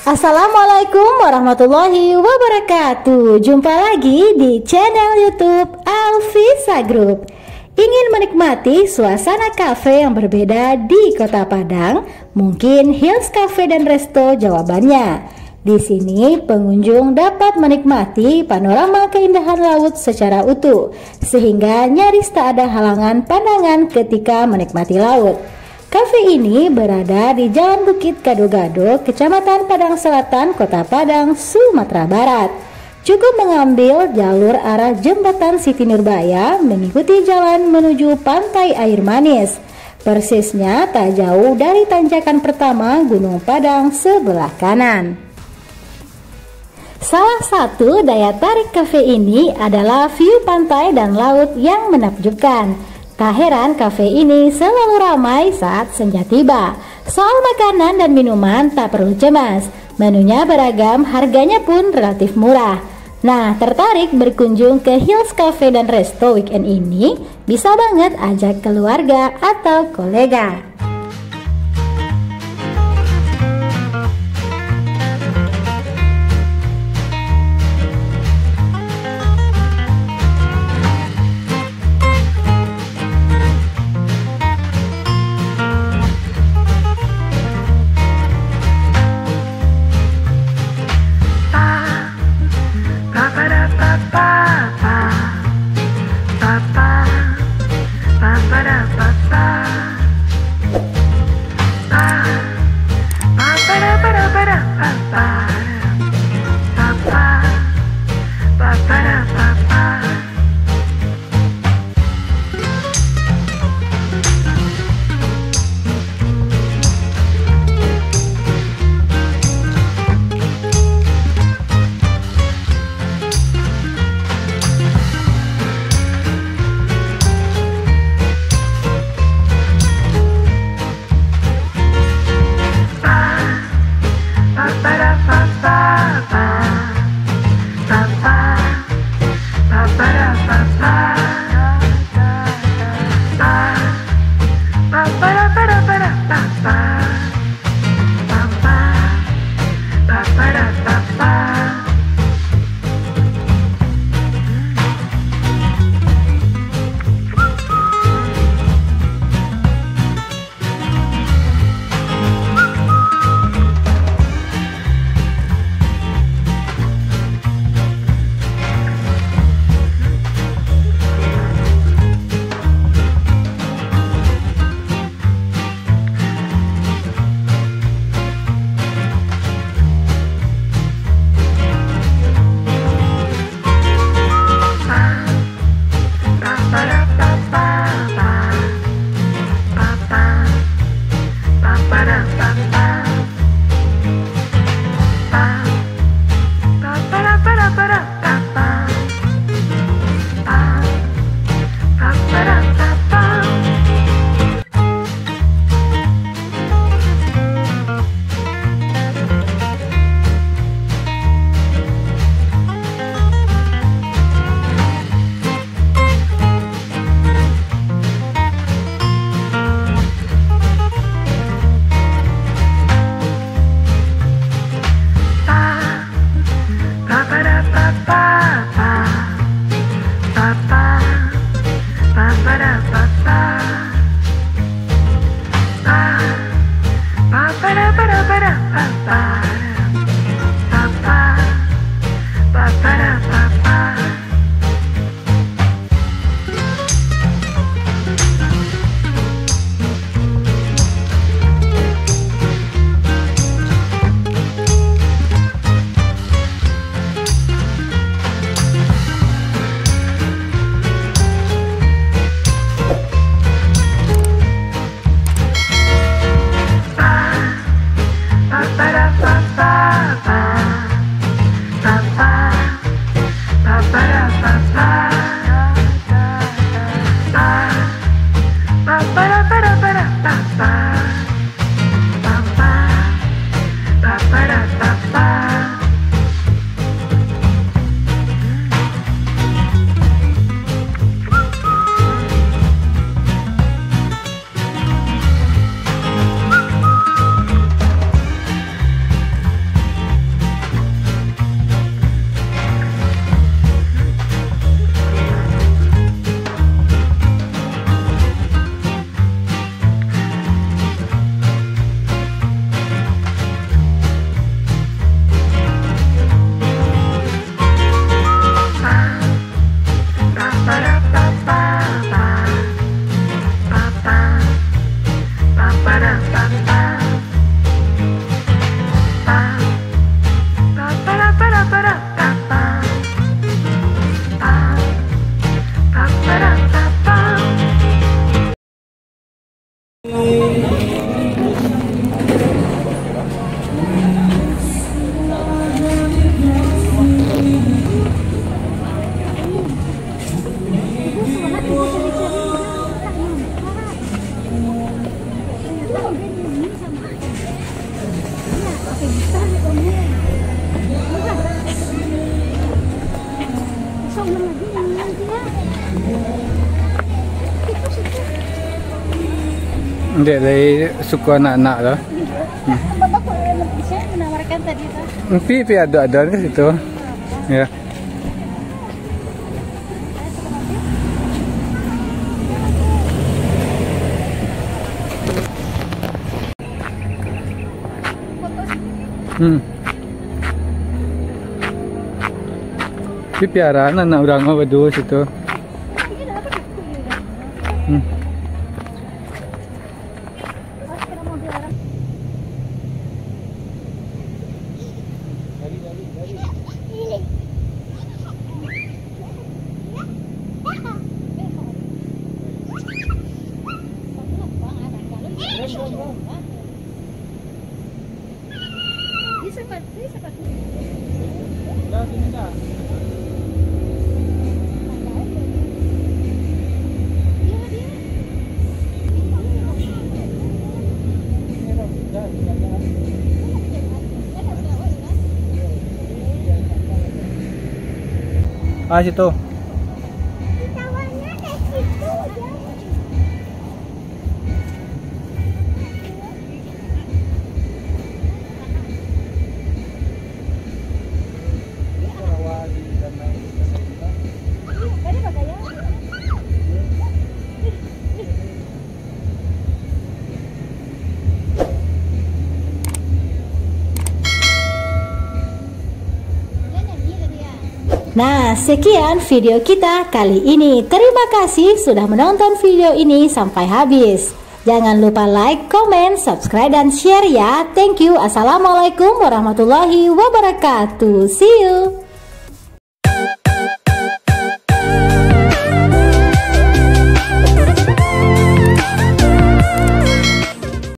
Assalamualaikum warahmatullahi wabarakatuh. Jumpa lagi di channel YouTube Alvisa Group. Ingin menikmati suasana kafe yang berbeda di Kota Padang? Mungkin Hills Cafe dan Resto jawabannya. Di sini pengunjung dapat menikmati panorama keindahan laut secara utuh, sehingga nyaris tak ada halangan pandangan ketika menikmati laut. Kafe ini berada di Jalan Bukit Gado-Gado, Kecamatan Padang Selatan, Kota Padang, Sumatera Barat. Cukup mengambil jalur arah Jembatan Siti Nurbaya, mengikuti jalan menuju Pantai Air Manis. Persisnya tak jauh dari tanjakan pertama Gunung Padang sebelah kanan. Salah satu daya tarik kafe ini adalah view pantai dan laut yang menakjubkan. Tak heran kafe ini selalu ramai saat senja tiba. Soal makanan dan minuman tak perlu cemas. Menunya beragam, harganya pun relatif murah. Nah, tertarik berkunjung ke Hills Cafe dan Resto weekend ini? Bisa banget ajak keluarga atau kolega. Dia dari suku anak-anak lah. Bapak bisa menawarkan tadi tuh. Pi ada di situ. Ya. Pi piaraan anak orang mah berdua situ. Ah, situ. Nah, sekian video kita kali ini. Terima kasih sudah menonton video ini sampai habis. Jangan lupa like, comment, subscribe, dan share ya. Thank you. Assalamualaikum warahmatullahi wabarakatuh. See you.